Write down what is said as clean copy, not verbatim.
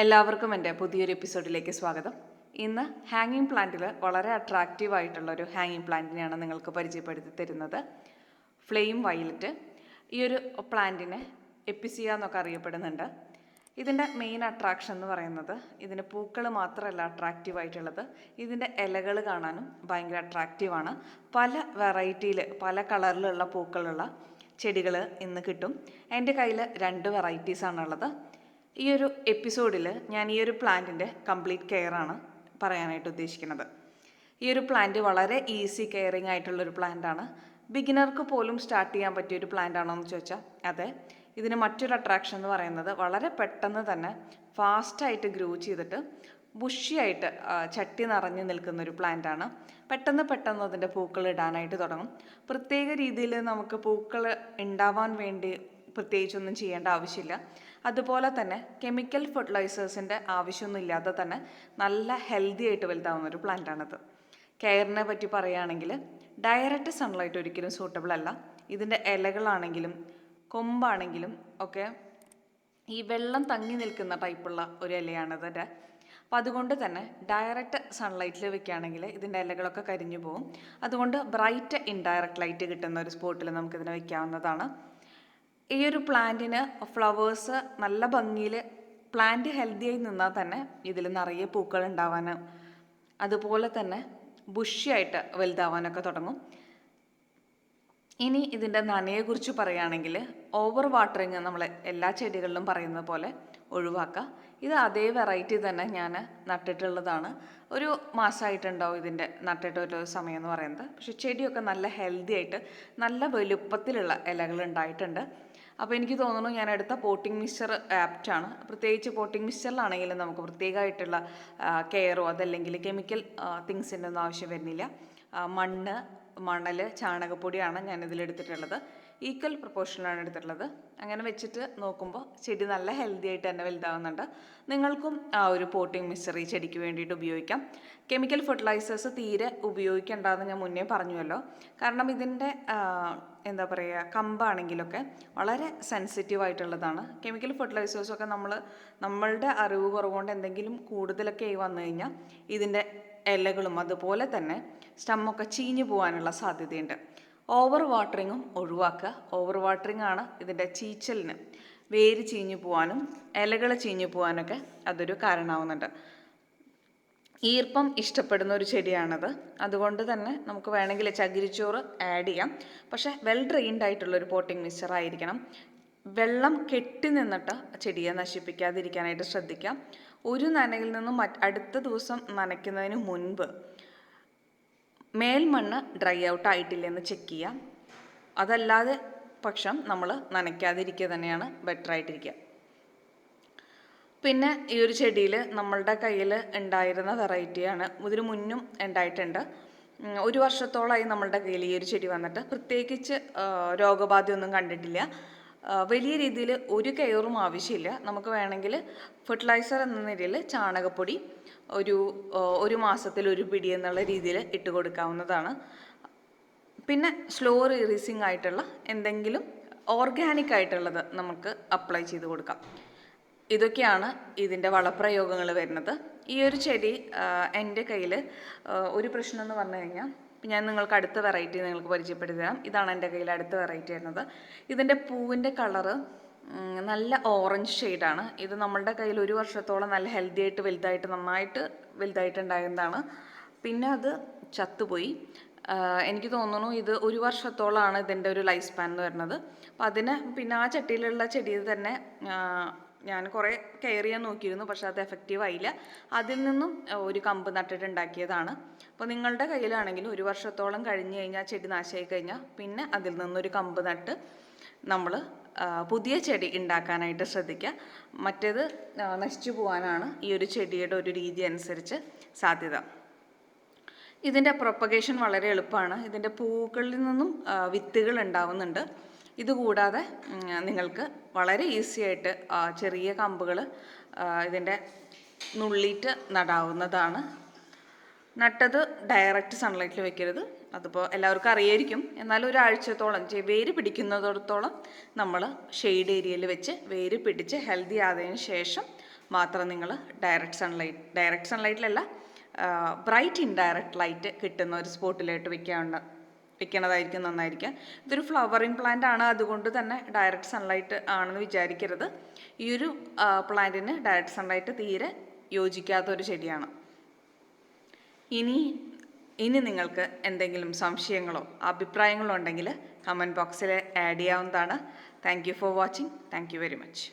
എല്ലാവർക്കും എൻ്റെ പുതിയൊരു എപ്പിസോഡിലേക്ക് സ്വാഗതം. ഇന്ന് ഹാങ്ങിങ് പ്ലാന്റിൽ വളരെ അട്രാക്റ്റീവ് ആയിട്ടുള്ളൊരു ഹാങ്ങിങ് പ്ലാന്റിനെയാണ് നിങ്ങൾക്ക് പരിചയപ്പെടുത്തി തരുന്നത്. Flame violet. ഈ ഒരു പ്ലാന്റിനെ എപ്പിസിയ എന്നൊക്കെ അറിയപ്പെടുന്നുണ്ട്. ഇതിൻ്റെ മെയിൻ അട്രാക്ഷൻ എന്ന് പറയുന്നത് ഇതിൻ്റെ പൂക്കൾ മാത്രമല്ല അട്രാക്റ്റീവ് ആയിട്ടുള്ളത്, ഇതിൻ്റെ ഇലകൾ കാണാനും ഭയങ്കര അട്രാക്റ്റീവാണ്. പല വെറൈറ്റിയിൽ പല കളറിലുള്ള പൂക്കളുള്ള ചെടികൾ ഇന്ന് കിട്ടും. എൻ്റെ കയ്യിൽ 2 വെറൈറ്റീസാണുള്ളത്. ഈ ഒരു എപ്പിസോഡിൽ ഞാൻ ഈ ഒരു പ്ലാന്റിൻ്റെ കംപ്ലീറ്റ് കെയറാണ് പറയാനായിട്ട് ഉദ്ദേശിക്കുന്നത്. ഈ ഒരു പ്ലാന്റ് വളരെ ഈസി കെയറിങ് ആയിട്ടുള്ളൊരു പ്ലാന്റാണ്. ബിഗിനർക്ക് പോലും സ്റ്റാർട്ട് ചെയ്യാൻ പറ്റിയൊരു പ്ലാന്റ് ആണോ എന്ന് ചോദിച്ചാൽ അതെ. ഇതിന് മറ്റൊരു അട്രാക്ഷൻ എന്ന് പറയുന്നത് വളരെ പെട്ടെന്ന് തന്നെ ഫാസ്റ്റായിട്ട് ഗ്രോ ചെയ്തിട്ട് ബുഷിയായിട്ട് ചട്ടി നിറഞ്ഞു നിൽക്കുന്നൊരു പ്ലാന്റാണ്. പെട്ടെന്ന് അതിൻ്റെ പൂക്കൾ ഇടാനായിട്ട് തുടങ്ങും. പ്രത്യേക രീതിയിൽ നമുക്ക് പൂക്കൾ ഉണ്ടാവാൻ വേണ്ടി പ്രത്യേകിച്ചൊന്നും ചെയ്യേണ്ട ആവശ്യമില്ല. അതുപോലെ തന്നെ കെമിക്കൽ ഫെർട്ടിലൈസേഴ്സിൻ്റെ ആവശ്യമൊന്നും ഇല്ലാതെ തന്നെ നല്ല ഹെൽത്തി ആയിട്ട് വലുതാവുന്ന ഒരു പ്ലാന്റാണിത്. കെയറിനെ പറ്റി പറയുകയാണെങ്കിൽ ഡയറക്റ്റ് സൺലൈറ്റ് ഒരിക്കലും സൂട്ടബിൾ അല്ല. ഇതിൻ്റെ ഇലകളാണെങ്കിലും കൊമ്പാണെങ്കിലും ഒക്കെ ഈ വെള്ളം തങ്ങി നിൽക്കുന്ന ടൈപ്പുള്ള ഒരു ഇലയാണിത്. അപ്പോൾ അതുകൊണ്ട് തന്നെ ഡയറക്റ്റ് സൺലൈറ്റിൽ വെക്കുകയാണെങ്കിൽ ഇതിൻ്റെ ഇലകളൊക്കെ കരിഞ്ഞു പോകും. അതുകൊണ്ട് ബ്രൈറ്റ് ഇൻഡയറക്റ്റ് ലൈറ്റ് കിട്ടുന്ന ഒരു സ്പോട്ടിൽ നമുക്കിതിനെ വയ്ക്കാവുന്നതാണ്. ഈ ഒരു പ്ലാന്റിന് ഫ്ലവേഴ്സ് നല്ല ഭംഗിയിൽ പ്ലാന്റ് ഹെൽത്തിയായി നിന്നാൽ തന്നെ ഇതിൽ നിറയെ പൂക്കൾ ഉണ്ടാവാനും അതുപോലെ തന്നെ ബുഷിയായിട്ട് വലുതാവാനൊക്കെ തുടങ്ങും. ഇനി ഇതിൻ്റെ നനയെക്കുറിച്ച് പറയുകയാണെങ്കിൽ ഓവർ വാട്ടറിങ് നമ്മൾ എല്ലാ ചെടികളിലും പറയുന്നത് പോലെ ഒഴിവാക്കുക. ഇത് അതേ വെറൈറ്റി തന്നെ ഞാൻ നട്ടിട്ടുള്ളതാണ്. ഒരു മാസമായിട്ടുണ്ടാവും ഇതിൻ്റെ നട്ടിട്ടൊരു സമയം എന്ന് പറയുന്നത്. പക്ഷെ ചെടിയൊക്കെ നല്ല ഹെൽത്തി ആയിട്ട് നല്ല വലുപ്പത്തിലുള്ള ഇലകൾ ഉണ്ടായിട്ടുണ്ട്. അപ്പോൾ എനിക്ക് തോന്നുന്നു ഞാൻ എടുത്ത പോട്ടിംഗ് മിക്സ്ചർ ആപ്റ്റാണ്. പ്രത്യേകിച്ച് പോട്ടിംഗ് മിക്സ്ചറിലാണെങ്കിലും നമുക്ക് പ്രത്യേകമായിട്ടുള്ള കെയറോ അതല്ലെങ്കിൽ കെമിക്കൽ തിങ്സിൻ്റെ ഒന്നും ആവശ്യം വരുന്നില്ല. മണൽ, ചാണകപ്പൊടിയാണ് ഞാനിതിലെടുത്തിട്ടുള്ളത്. ഈക്വൽ പ്രൊപ്പോർഷനിലാണ് എടുത്തിട്ടുള്ളത്. അങ്ങനെ വെച്ചിട്ട് നോക്കുമ്പോൾ ചെടി നല്ല ഹെൽത്തി ആയിട്ട് തന്നെ വലുതാവുന്നുണ്ട്. നിങ്ങൾക്കും ആ ഒരു പോട്ടിംഗ് മിക്സ്ചർ ഈ ചെടിക്ക് വേണ്ടിയിട്ട് ഉപയോഗിക്കാം. കെമിക്കൽ ഫെർട്ടിലൈസേഴ്സ് തീരെ ഉപയോഗിക്കേണ്ടതെന്ന് ഞാൻ മുന്നേ പറഞ്ഞുവല്ലോ. കാരണം ഇതിൻ്റെ എന്താ പറയുക, കമ്പാണെങ്കിലൊക്കെ വളരെ സെൻസിറ്റീവ് ആയിട്ടുള്ളതാണ്. കെമിക്കൽ ഫെർട്ടിലൈസേഴ്സൊക്കെ നമ്മളുടെ അറിവ് കുറവുകൊണ്ട് എന്തെങ്കിലും കൂടുതലൊക്കെ ആയി വന്നു കഴിഞ്ഞാൽ ഇതിൻ്റെ ഇലകളും അതുപോലെ തന്നെ സ്റ്റമ്മൊക്കെ ചീഞ്ഞു പോകാനുള്ള സാധ്യതയുണ്ട്. ഓവർ വാട്ടറിങ്ങും ഒഴിവാക്കുക. ഓവർ വാട്ടറിങ് ആണ് ഇതിൻ്റെ ചീച്ചലിന്, വേര് ചീഞ്ഞു പോകാനും ഇലകൾ ചീഞ്ഞു പോകാനൊക്കെ അതൊരു കാരണമാവുന്നുണ്ട്. ഈർപ്പം ഇഷ്ടപ്പെടുന്ന ഒരു ചെടിയാണത്. അതുകൊണ്ട് തന്നെ നമുക്ക് വേണമെങ്കിൽ ചകിരിച്ചോറ് ആഡ് ചെയ്യാം. പക്ഷേ വെൽ ഡ്രെയിൻഡ് ആയിട്ടുള്ളൊരു പോട്ടിംഗ് മിക്സ്ചർ ആയിരിക്കണം. വെള്ളം കെട്ടി നിന്നിട്ട് ചെടിയെ നശിപ്പിക്കാതിരിക്കാനായിട്ട് ശ്രദ്ധിക്കാം. ഒരു നനയിൽ നിന്നും അടുത്ത ദിവസം നനയ്ക്കുന്നതിന് മുൻപ് മേൽമണ്ണ് ഡ്രൈ ഔട്ട് ആയിട്ടില്ലെന്ന് ചെക്ക് ചെയ്യാം. അതല്ലാതെ പക്ഷം നമ്മൾ നനയ്ക്കാതിരിക്കുക തന്നെയാണ് ബെറ്റർ ആയിട്ടിരിക്കുക. പിന്നെ ഈ ഒരു ചെടിയിൽ നമ്മളുടെ കയ്യിൽ ഉണ്ടായിരുന്ന വെറൈറ്റിയാണ്. ഇതിനു മുന്നും ഉണ്ടായിട്ടുണ്ട്. 1 വർഷത്തോളമായി നമ്മളുടെ കയ്യിൽ ഈ ഒരു ചെടി വന്നിട്ട് പ്രത്യേകിച്ച് രോഗബാധയൊന്നും കണ്ടിട്ടില്ല. വലിയ രീതിയിൽ ഒരു കെയറും ആവശ്യമില്ല. നമുക്ക് വേണമെങ്കിൽ ഫെർട്ടിലൈസർ എന്ന നിലയിൽ ചാണകപ്പൊടി ഒരു മാസത്തിൽ 1 പിടി എന്നുള്ള രീതിയിൽ ഇട്ട് കൊടുക്കാവുന്നതാണ്. പിന്നെ സ്ലോ റീസിങ് ആയിട്ടുള്ള എന്തെങ്കിലും ഓർഗാനിക് ആയിട്ടുള്ളത് നമുക്ക് അപ്ലൈ ചെയ്ത് കൊടുക്കാം. ഇതൊക്കെയാണ് ഇതിൻ്റെ വളപ്രയോഗങ്ങൾ വരുന്നത്. ഈ ഒരു ചെടി എൻ്റെ കയ്യിൽ ഒരു പ്രശ്നം എന്ന് പറഞ്ഞു കഴിഞ്ഞാൽ, ഞാൻ നിങ്ങൾക്ക് അടുത്ത വെറൈറ്റി നിങ്ങൾക്ക് പരിചയപ്പെടുത്തി തരാം. ഇതാണ് എൻ്റെ കയ്യിൽ അടുത്ത വെറൈറ്റി വരുന്നത്. ഇതിൻ്റെ പൂവിൻ്റെ കളറ് നല്ല ഓറഞ്ച് ഷെയ്ഡാണ്. ഇത് നമ്മളുടെ കയ്യിൽ 1 വർഷത്തോളം നല്ല ഹെൽത്തി ആയിട്ട് നന്നായിട്ട് വലുതായിട്ടുണ്ടായിരുന്നതാണ്. പിന്നെ അത് ചത്തുപോയി. എനിക്ക് തോന്നുന്നു ഇത് 1 വർഷത്തോളമാണ് ഇതിൻ്റെ ഒരു ലൈഫ് സ്പാൻ എന്ന് വരുന്നത്. അപ്പോൾ പിന്നെ ആ ചട്ടിയിലുള്ള ചെടിയിൽ തന്നെ ഞാൻ കുറേ കെയർ ചെയ്യാൻ നോക്കിയിരുന്നു. പക്ഷേ അത് എഫക്റ്റീവ് ആയില്ല. അതിൽ നിന്നും ഒരു കമ്പ് നട്ടിട്ടുണ്ടാക്കിയതാണ്. അപ്പോൾ നിങ്ങളുടെ കയ്യിലാണെങ്കിൽ 1 വർഷത്തോളം കഴിഞ്ഞ് കഴിഞ്ഞാൽ ചെടി നാശമായി കഴിഞ്ഞാൽ പിന്നെ അതിൽ നിന്നൊരു കമ്പ് നട്ട് നമ്മൾ പുതിയ ചെടി ഉണ്ടാക്കാനായിട്ട് ശ്രദ്ധിക്കുക. മറ്റേത് നശിച്ചു പോകാനാണ് ഈ ഒരു ചെടിയുടെ ഒരു രീതി അനുസരിച്ച് സാധ്യത. ഇതിൻ്റെ പ്രൊപ്പഗേഷൻ വളരെ എളുപ്പമാണ്. ഇതിൻ്റെ പൂക്കളിൽ നിന്നും വിത്തുകൾ ഉണ്ടാവുന്നുണ്ട്. ഇതുകൂടാതെ നിങ്ങൾക്ക് വളരെ ഈസി ആയിട്ട് ചെറിയ കമ്പുകൾ ഇതിൻ്റെ നുള്ളിയിട്ട് നടാവുന്നതാണ്. നട്ടത് ഡയറക്റ്റ് സൺലൈറ്റിൽ വെക്കരുത്. അതിപ്പോൾ എല്ലാവർക്കും അറിയായിരിക്കും. എന്നാലും ഒരാഴ്ചത്തോളം വേര് പിടിക്കുന്നിടത്തോളം നമ്മൾ ഷെയ്ഡ് ഏരിയയിൽ വെച്ച് വേര് പിടിച്ച് ഹെൽത്തി ആയതിനു ശേഷം മാത്രം നിങ്ങൾ ഡയറക്റ്റ് സൺലൈറ്റിലല്ല, ബ്രൈറ്റ് ഇൻഡയറക്റ്റ് ലൈറ്റ് കിട്ടുന്ന ഒരു സ്പോട്ടിലായിട്ട് വെക്കണതായിരിക്കും നന്നായിരിക്കുക. ഇതൊരു ഫ്ലവറിങ് പ്ലാന്റ് ആണ്, അതുകൊണ്ട് തന്നെ ഡയറക്റ്റ് സൺലൈറ്റ് ആണെന്ന് വിചാരിക്കരുത്. ഈ ഒരു പ്ലാന്റിന് ഡയറക്റ്റ് സൺലൈറ്റ് തീരെ യോജിക്കാത്തൊരു ചെടിയാണ്. ഇനി നിങ്ങൾക്ക് എന്തെങ്കിലും സംശയങ്ങളോ അഭിപ്രായങ്ങളോ ഉണ്ടെങ്കിൽ കമൻറ്റ് ബോക്സിൽ ആഡ് ചെയ്യാവുന്നതാണ്. Thank you for watching. Thank you very much.